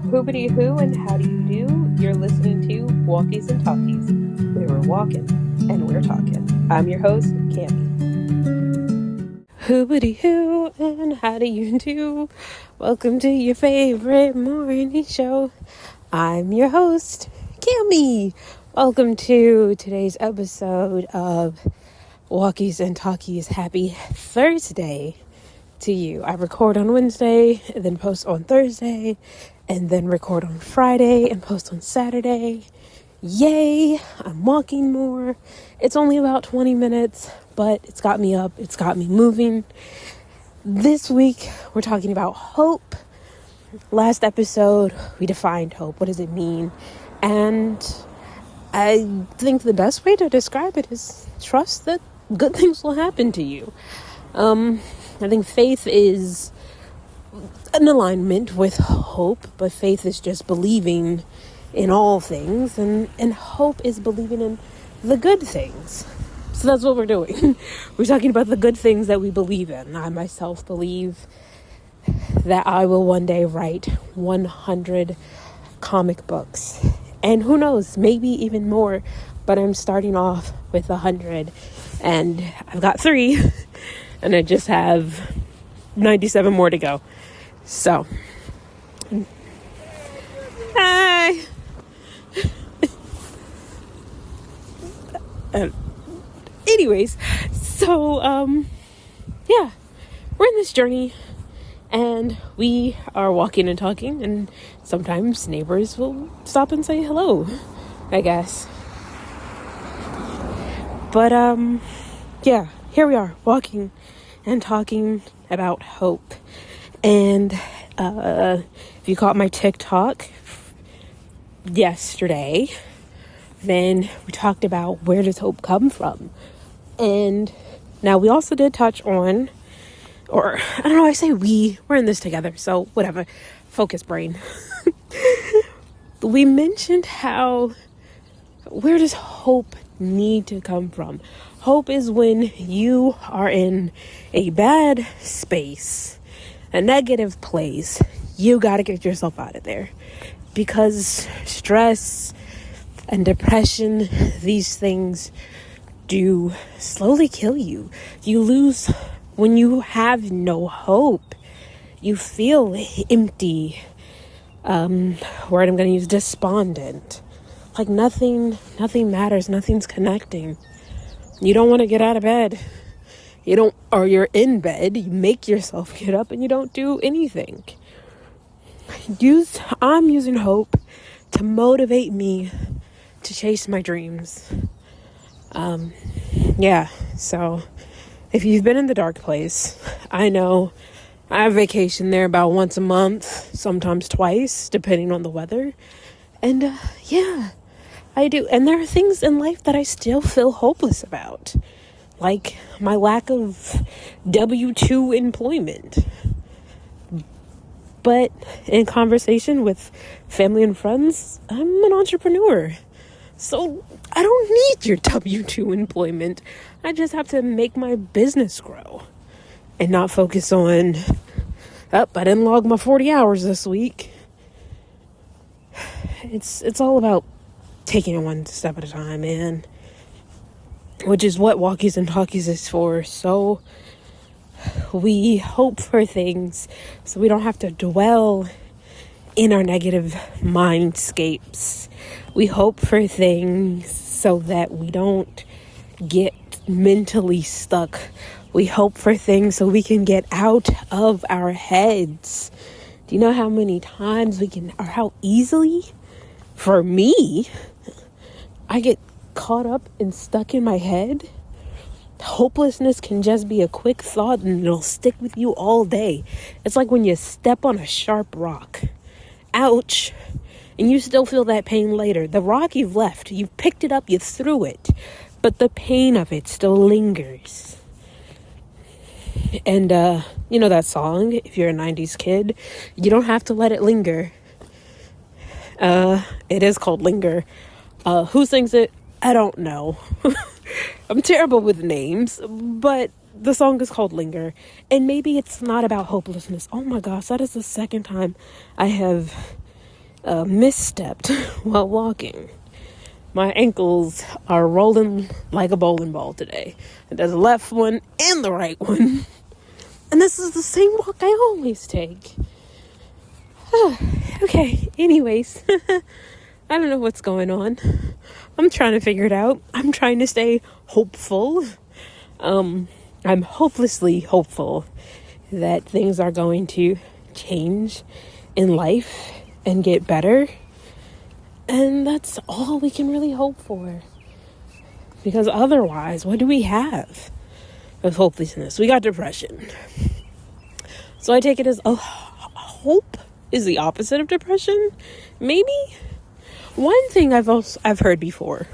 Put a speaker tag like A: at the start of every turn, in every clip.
A: Hoobity hoo and how do you do? You're listening to Walkies and Talkies, where we're walking and we're talking. I'm your host, Camie. Hoobity hoo and how do you do? Welcome to your favorite morning show. I'm your host, Camie. Welcome to today's episode of Walkies and Talkies. Happy Thursday to you. I record on Wednesday and then post on Thursday and then record on Friday and post on Saturday. Yay, I'm walking more. It's only about 20 minutes, but it's got me up. It's got me moving. This week, we're talking about hope. Last episode, we defined hope. What does it mean? And I think the best way to describe it is trust that good things will happen to you. I think faith is an alignment with hope, but faith is just believing in all things, and hope is believing in the good things. So that's what we're doing. We're talking about the good things that we believe in. I myself believe that I will one day write 100 comic books. And who knows, maybe even more, but I'm starting off with 100, and I've got 3, and I just have 97 more to go. So, hi. Anyways, so, yeah, we're in this journey, and we are walking and talking, and sometimes neighbors will stop and say hello, I guess. But, yeah, here we are, walking and talking about hope. And if you caught my TikTok yesterday, then we talked about where does hope come from. And now we also did touch on, or I don't know, I say we're in this together, so whatever, focus brain. We mentioned where does hope need to come from? Hope is when you are in a bad space, a negative place. You got to get yourself out of there, because stress and depression, these things do slowly kill you. You lose when you have no hope. You feel empty. Word I'm going to use, despondent. Like nothing matters. Nothing's connecting. You don't want to get out of bed. Or you're in bed. You make yourself get up and you don't do anything. I'm using hope to motivate me to chase my dreams. Yeah, so if you've been in the dark place, I know I vacation there about once a month, sometimes twice, depending on the weather. And yeah, I do. And there are things in life that I still feel hopeless about, like my lack of W-2 employment. But in conversation with family and friends, I'm an entrepreneur. So I don't need your W-2 employment. I just have to make my business grow and not focus on, I didn't log my 40 hours this week. It's all about taking it one step at a time, man. Which is what Walkies and Talkies is for. So we hope for things so we don't have to dwell in our negative mindscapes. We hope for things so that we don't get mentally stuck. We hope for things so we can get out of our heads. Do you know how many times or how easily, for me, I get caught up and stuck in my head? Hopelessness can just be a quick thought and it'll stick with you all day. It's like when you step on a sharp rock. Ouch. And you still feel that pain later. The rock you've left, you've picked it up, you threw it, but the pain of it still lingers. And you know that song, if you're a 90s kid, you don't have to let it linger. It is called Linger. Who sings it? I don't know. I'm terrible with names, but the song is called Linger. And maybe it's not about hopelessness. Oh my gosh, that is the second time I have misstepped while walking. My ankles are rolling like a bowling ball today. There's a left one and the right one. And this is the same walk I always take. Okay, anyways. I don't know what's going on. I'm trying to figure it out. I'm trying to stay hopeful. I'm hopelessly hopeful that things are going to change in life and get better. And that's all we can really hope for. Because otherwise, what do we have with hopelessness? We got depression. So I take it as hope is the opposite of depression. Maybe. One thing I've heard before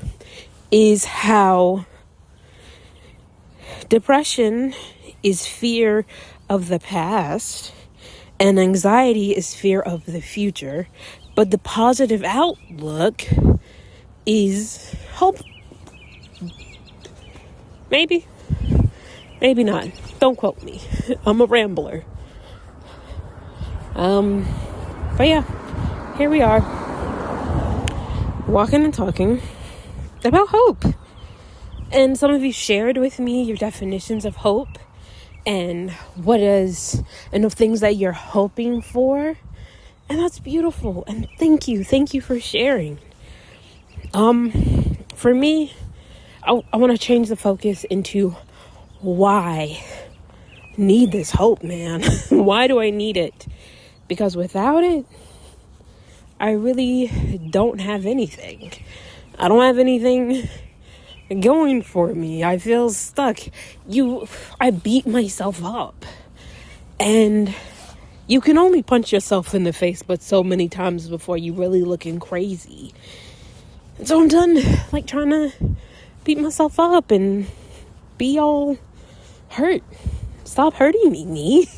A: is how depression is fear of the past and anxiety is fear of the future. But the positive outlook is hope. Maybe. Maybe not. Don't quote me. I'm a rambler. But yeah, here we are. Walking and talking about hope. And some of you shared with me your definitions of hope and and the things that you're hoping for. And that's beautiful. And thank you for sharing. For me, I want to change the focus into why need this hope, man. Why do I need it? Because without it, I really don't have anything. I don't have anything going for me. I feel stuck. I beat myself up. And you can only punch yourself in the face but so many times before you really looking crazy. And so I'm done trying to beat myself up and be all hurt. Stop hurting me.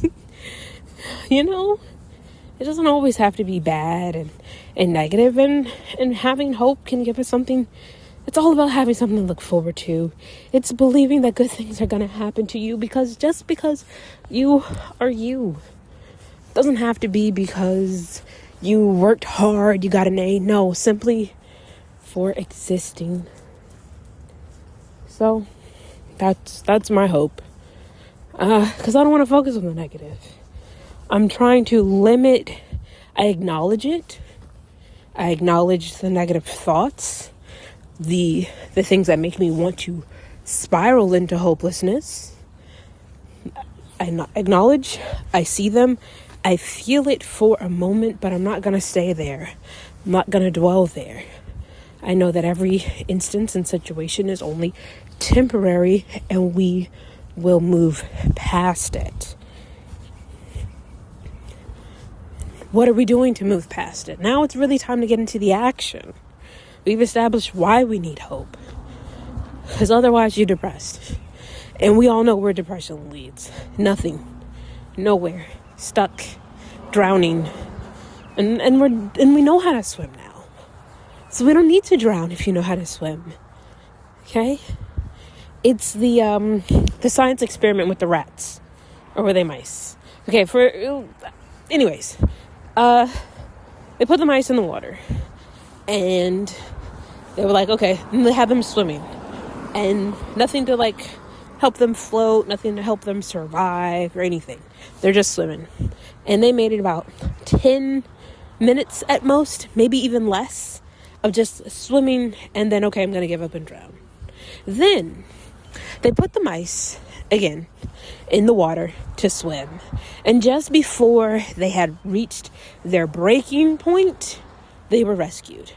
A: It doesn't always have to be bad and negative, and having hope can give us something. It's all about having something to look forward to. It's believing that good things are going to happen to you because you are you. It doesn't have to be because you worked hard, you got an A. No, simply for existing. So that's my hope. Because I don't want to focus on the negative. I'm trying to limit. I acknowledge it. I acknowledge the negative thoughts, the things that make me want to spiral into hopelessness. I acknowledge, I see them, I feel it for a moment, but I'm not going to stay there. I'm not going to dwell there. I know that every instance and situation is only temporary, and we will move past it. What are we doing to move past it? Now it's really time to get into the action. We've established why we need hope. Because otherwise you're depressed. And we all know where depression leads. Nothing. Nowhere. Stuck. Drowning. And we know how to swim now. So we don't need to drown if you know how to swim. Okay? It's the science experiment with the rats. Or were they mice? Okay, anyways. They put the mice in the water. And they were like, okay, and they had them swimming. And nothing to help them float, nothing to help them survive or anything. They're just swimming. And they made it about 10 minutes at most, maybe even less, of just swimming and then, okay, I'm going to give up and drown. Then they put the mice, again, in the water to swim. And just before they had reached their breaking point, they were rescued.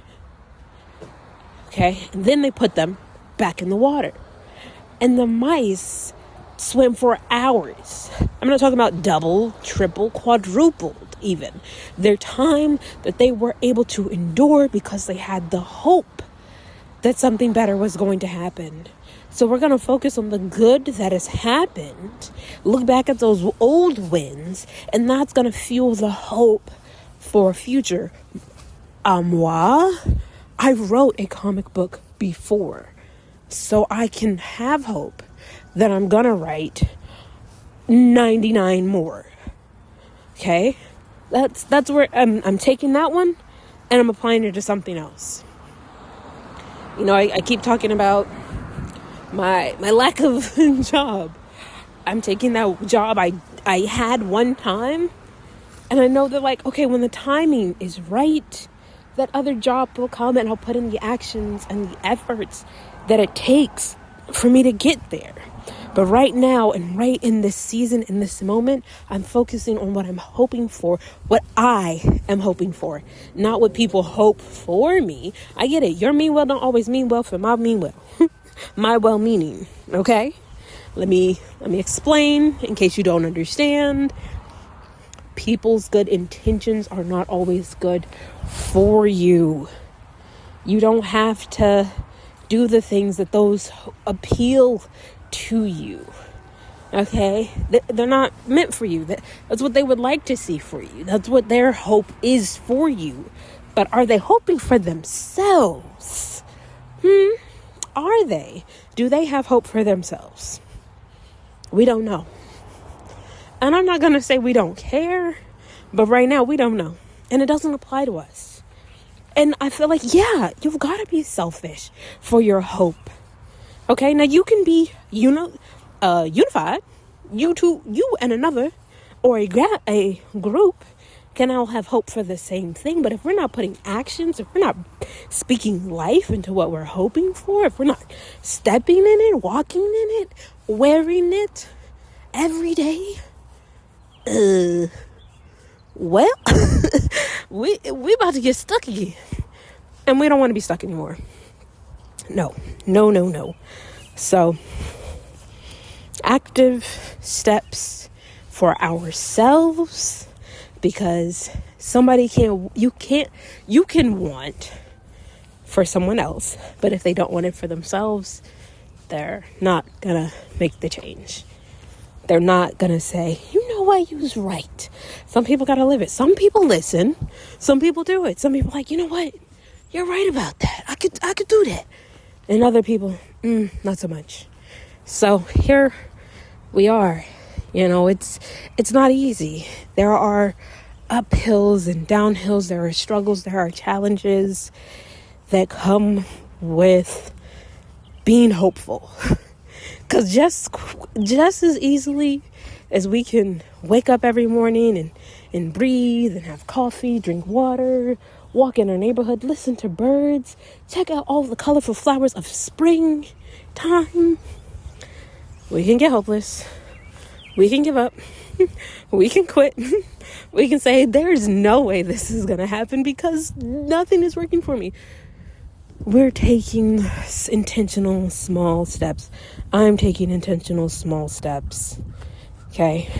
A: Okay, and then they put them back in the water. And the mice swim for hours. I'm not talking about double, triple, quadrupled even. Their time that they were able to endure because they had the hope that something better was going to happen. So we're going to focus on the good that has happened, look back at those old wins, and that's going to fuel the hope for a future. I wrote a comic book before, so I can have hope that I'm going to write 99 more. Okay? That's where I'm taking that one and I'm applying it to something else. I keep talking about my lack of job. I'm taking that job I had one time, and I know that, like, okay, when the timing is right, that other job will come, and I'll put in the actions and the efforts that it takes for me to get there. But right now, and right in this season, in this moment, I'm focusing on what I'm hoping for, what I am hoping for, not what people hope for me. I get it. Your mean well don't always mean well for my mean well. My well-meaning, okay? Let me explain in case you don't understand. People's good intentions are not always good for you. You don't have to do the things that those appeal to you. Okay? They're not meant for you. That's what they would like to see for you. That's what their hope is for you. But are they hoping for themselves? Are they? Do they have hope for themselves? We don't know. And I'm not going to say we don't care, but right now we don't know. And it doesn't apply to us. And I feel like, yeah, you've got to be selfish for your hope. Okay, now you can be unified. You and another, or a group can all have hope for the same thing. But if we're not putting actions, if we're not speaking life into what we're hoping for, if we're not stepping in it, walking in it, wearing it every day, well, we about to get stuck again. And we don't want to be stuck anymore. No. So, active steps for ourselves, because you can want for someone else, but if they don't want it for themselves, they're not gonna make the change. They're not gonna say, you was right. Some people gotta live it. Some people listen. Some people do it. Some people like, you know what? You're right about that. I could do that. And other people, not so much. So here we are. It's not easy. There are uphills and downhills. There are struggles. There are challenges that come with being hopeful. Because just as easily as we can wake up every morning and breathe and have coffee, drink water, walk in our neighborhood, listen to birds, check out all the colorful flowers of springtime, we can get hopeless. We can give up. We can quit. We can say, there's no way this is going to happen because nothing is working for me. We're taking intentional small steps. I'm taking intentional small steps. Okay?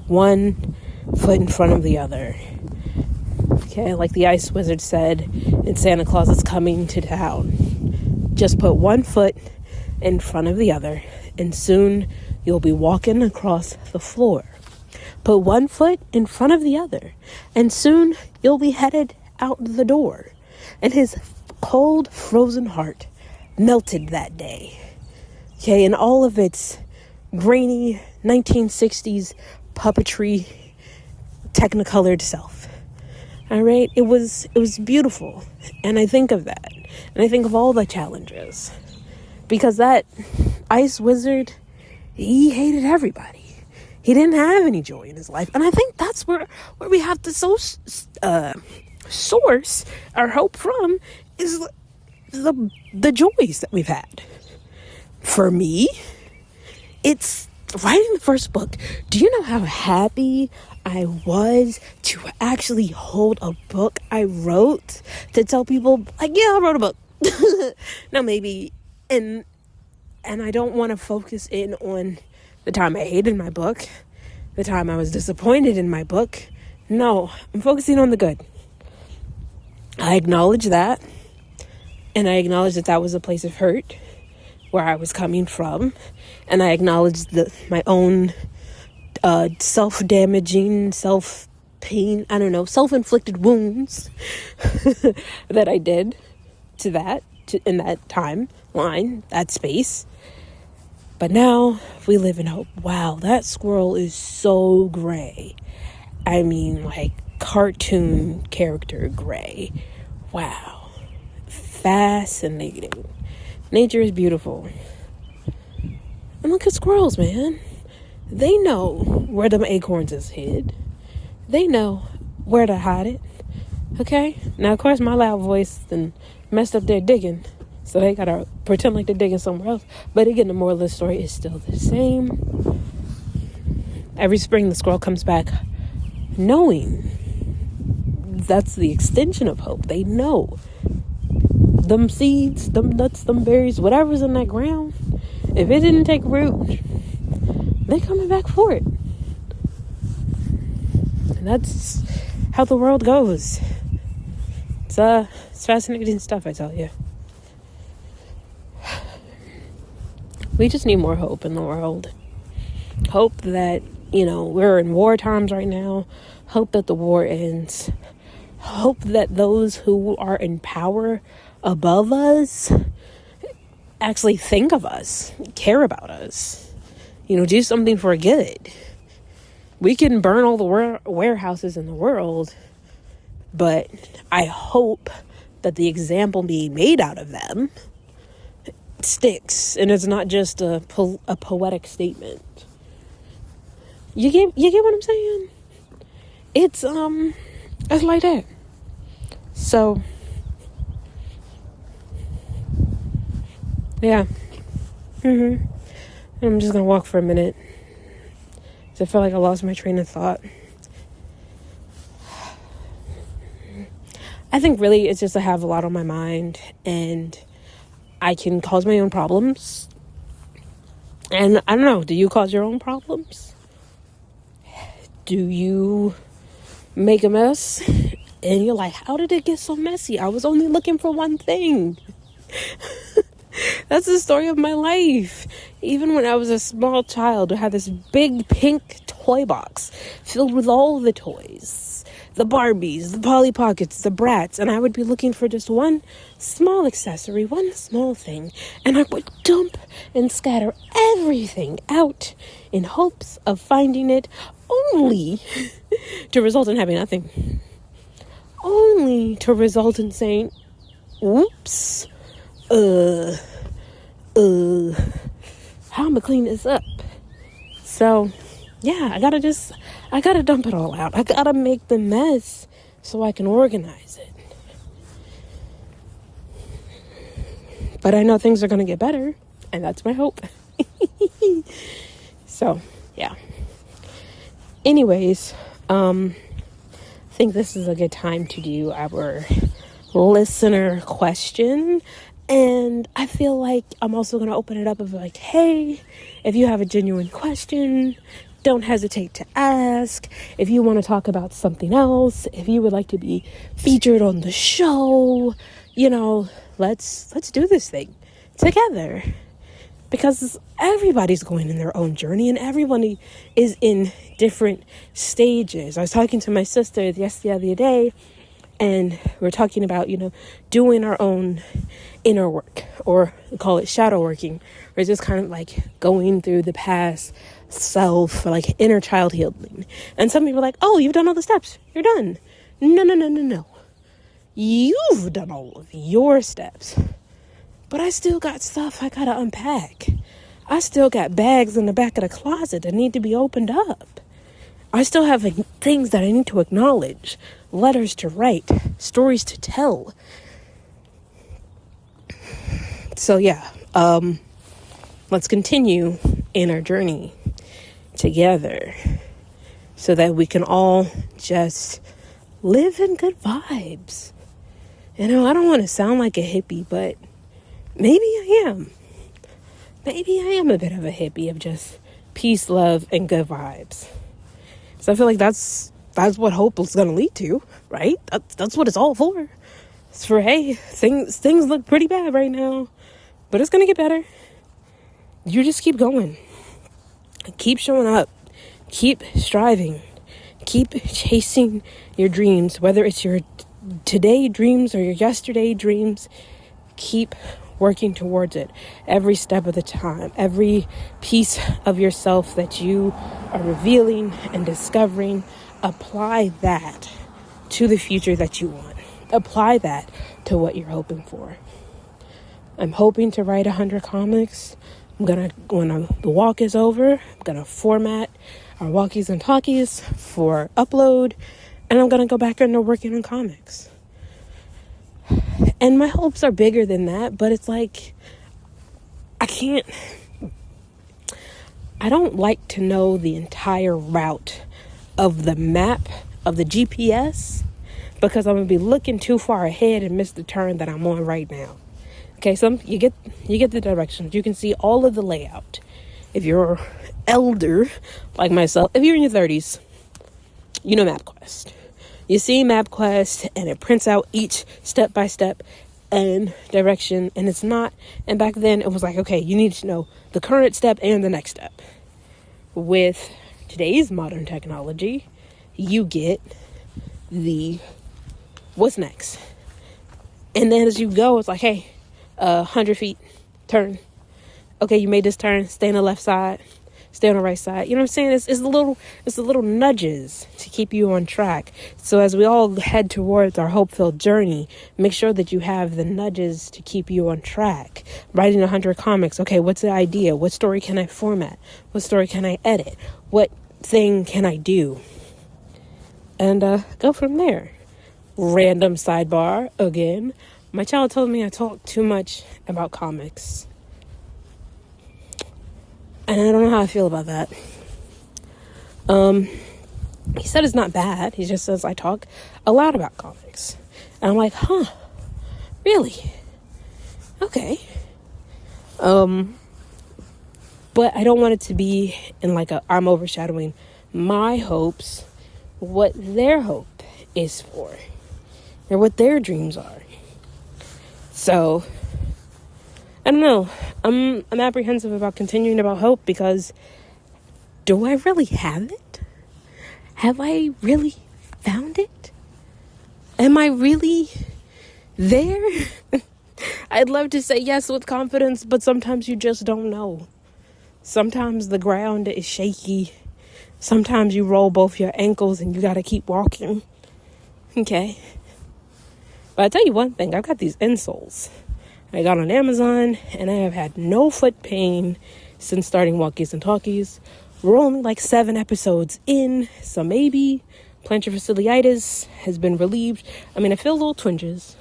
A: One foot in front of the other. Okay? Like the ice wizard said in Santa Claus is Coming to Town. Just put one foot in front of the other, and soon you'll be walking across the floor. Put one foot in front of the other, and soon you'll be headed out the door. And his cold, frozen heart melted that day. Okay, in all of its grainy 1960s puppetry, technicolored self. All right, it was beautiful, and I think of that, and I think of all the challenges, because that ice wizard, he hated everybody. He didn't have any joy in his life, and I think that's where we have to source our hope from, is the joys that we've had. For me, it's writing the first book. Do you know how happy I was to actually hold a book I wrote, to tell people, like, yeah, I wrote a book. Now maybe, and I don't want to focus in on the time I hated my book, the time I was disappointed in my book. No, I'm focusing on the good. I acknowledge that, and I acknowledge that was a place of hurt where I was coming from, and I acknowledge my own self-damaging, self-pain, self-inflicted wounds that I did in that timeline, that space. But now we live in hope. Wow, that squirrel is so gray. I mean, like cartoon character gray. Wow. Fascinating. Nature is beautiful. And look at squirrels, man. They know where them acorns is hid. They know where to hide it. Okay? Now, of course, my loud voice then messed up their digging. So they gotta pretend like they're digging somewhere else. But again, the moral of the story is still the same. Every spring, the squirrel comes back knowing. That's the extension of hope. They know. Them seeds, them nuts, them berries, whatever's in that ground, if it didn't take root, they're coming back for it. And that's how the world goes. It's fascinating stuff, I tell you. We just need more hope in the world. Hope that, we're in war times right now. Hope that the war ends. Hope that those who are in power above us actually think of us, care about us, do something for good. We can burn all the warehouses in the world, but I hope that the example being made out of them sticks, and it's not just a poetic statement. You get what I'm saying? It's like that. So yeah. And I'm just gonna walk for a minute, because I feel like I lost my train of thought. I think really it's just I have a lot on my mind, and I can cause my own problems. And I don't know, do you cause your own problems? Do you make a mess and you're like, how did it get so messy? I was only looking for one thing. That's the story of my life. Even when I was a small child, I had this big pink toy box filled with all the toys. The Barbies, the Polly Pockets, the Bratz. And I would be looking for just one small accessory, one small thing. And I would dump and scatter everything out in hopes of finding it, only to result in having nothing. Only to result in saying, oops, how am I clean this up? So, yeah, I gotta dump it all out. I gotta make the mess so I can organize it. But I know things are gonna get better, and that's my hope. So, yeah. Anyways, I think this is a good time to do our listener question. And I feel like I'm also going to open it up of like, hey, if you have a genuine question, don't hesitate to ask. If you want to talk about something else, if you would like to be featured on the show, let's do this thing together. Because everybody's going in their own journey, and everybody is in different stages. I was talking to my sister the other day, and we're talking about, doing our own inner work, or call it shadow working, or just kind of like going through the past self, or like inner child healing. And some people are like, oh, you've done all the steps, you're done. No. You've done all of your steps. But I still got stuff I gotta unpack. I still got bags in the back of the closet that need to be opened up. I still have things that I need to acknowledge, letters to write, stories to tell. So yeah, let's continue in our journey together so that we can all just live in good vibes. I don't want to sound like a hippie, but maybe I am. Maybe I am a bit of a hippie of just peace, love, and good vibes. So I feel like that's what hope is going to lead to, right? That's what it's all for. It's for, hey, things look pretty bad right now, but it's going to get better. You just keep going. Keep showing up. Keep striving. Keep chasing your dreams, whether it's your today dreams or your yesterday dreams. Keep working towards it every step of the time. Every piece of yourself that you are revealing and discovering, apply that to the future that you want. apply that to what you're hoping for. I'm hoping to write 100 comics. When the walk is over, I'm going to format our walkies and talkies for upload, and I'm going to go back into working on comics. And my hopes are bigger than that, but it's like, I don't like to know the entire route of the map of the GPS, because I'm going to be looking too far ahead and miss the turn that I'm on right now. Okay, so you get the directions. You can see all of the layout. If you're elder like myself, if you're in your 30s, you know MapQuest. You see MapQuest and it prints out each step by step and direction, and it's not. And back then it was like, okay, you need to know the current step and the next step. With today's modern technology, you get the what's next. And then as you go, it's like, hey, 100 feet, turn. Okay, you made this turn, stay on the left side, stay on the right side. You know what I'm saying? It's the little nudges to keep you on track. So as we all head towards our hope-filled journey, make sure that you have the nudges to keep you on track. Writing 100 comics. Okay, what's the idea? What story can I format? What story can I edit? What thing can I do? And go from there. Random sidebar again. My child told me I talk too much about comics. And I don't know how I feel about that. He said it's not bad. He just says I talk a lot about comics. And I'm like, huh, really? Okay. But I don't want it to be in like I'm overshadowing my hopes, what their hope is for, or what their dreams are. So, I don't know. I'm apprehensive about continuing about hope, because do I really have it? Have I really found it? Am I really there? I'd love to say yes with confidence, but sometimes you just don't know. Sometimes the ground is shaky. Sometimes you roll both your ankles and you got to keep walking. Okay. But I tell you one thing, I've got these insoles I got on Amazon, and I have had no foot pain since starting Walkies and Talkies. We're only like 7 episodes in, so maybe plantar fasciitis has been relieved. I mean, I feel little twinges.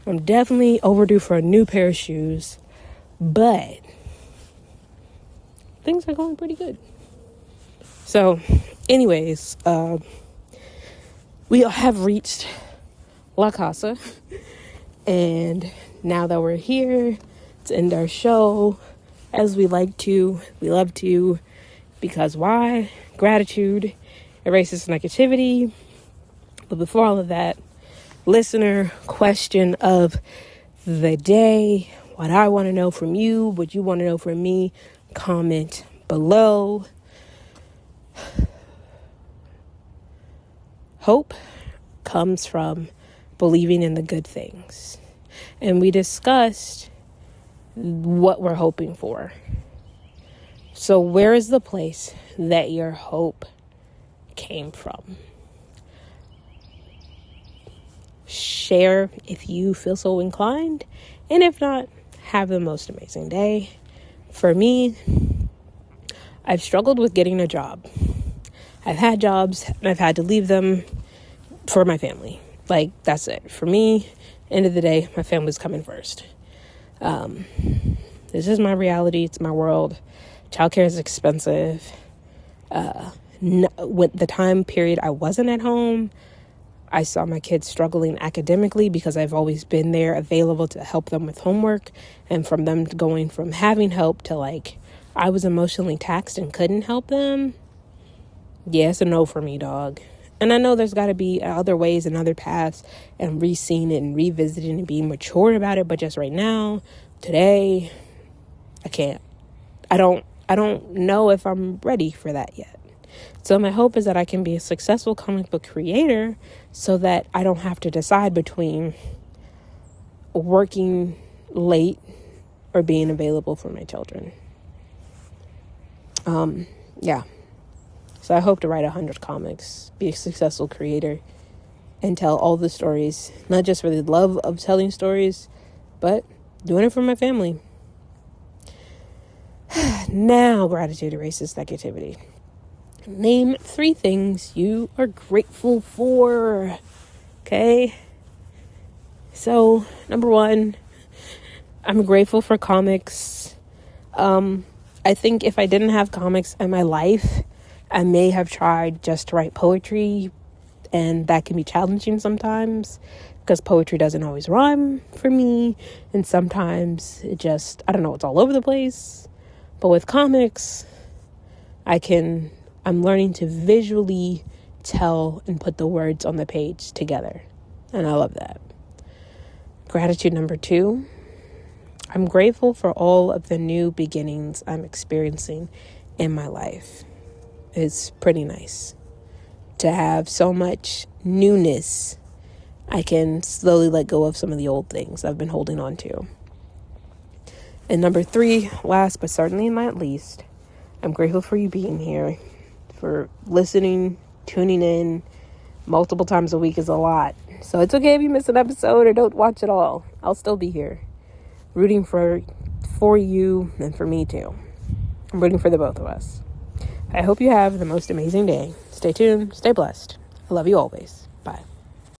A: I'm definitely overdue for a new pair of shoes, but things are going pretty good. So, anyways, we have reached La Casa, and now that we're here to end our show as we love to, because why? Gratitude erases negativity. But before all of that, listener question of the day, what I want to know from you, what you want to know from me, comment below. Hope comes from believing in the good things. And we discussed what we're hoping for. So where is the place that your hope came from? Share if you feel so inclined. And if not, have the most amazing day. For me, I've struggled with getting a job. I've had jobs and I've had to leave them for my family. Like, that's it. For me, end of the day, my family's coming first. This is my reality. It's my world. Childcare is expensive. With the time period I wasn't at home, I saw my kids struggling academically because I've always been there available to help them with homework. And from them going from having help to like, I was emotionally taxed and couldn't help them. Yeah, it's a no for me, dog. And I know there's got to be other ways and other paths, and re-seeing it and revisiting and being mature about it. But just right now, today, I can't. I don't know if I'm ready for that yet. So my hope is that I can be a successful comic book creator so that I don't have to decide between working late or being available for my children. Yeah. So I hope to write 100 comics, be a successful creator, and tell all the stories, not just for the love of telling stories, but doing it for my family. Now, gratitude erases negativity. Name 3 things you are grateful for. Okay? So, number 1, I'm grateful for comics. I think if I didn't have comics in my life, I may have tried just to write poetry, and that can be challenging sometimes because poetry doesn't always rhyme for me, and sometimes it just, I don't know, it's all over the place. But with comics, I'm learning to visually tell and put the words on the page together, and I love that. Gratitude number 2, I'm grateful for all of the new beginnings I'm experiencing in my life. It's pretty nice to have so much newness. I can slowly let go of some of the old things I've been holding on to. And number 3, last but certainly not least, I'm grateful for you being here, for listening, tuning in. Multiple times a week is a lot. So it's okay if you miss an episode or don't watch it all. I'll still be here, rooting for you and for me too. I'm rooting for the both of us. I hope you have the most amazing day. Stay tuned. Stay blessed. I love you always.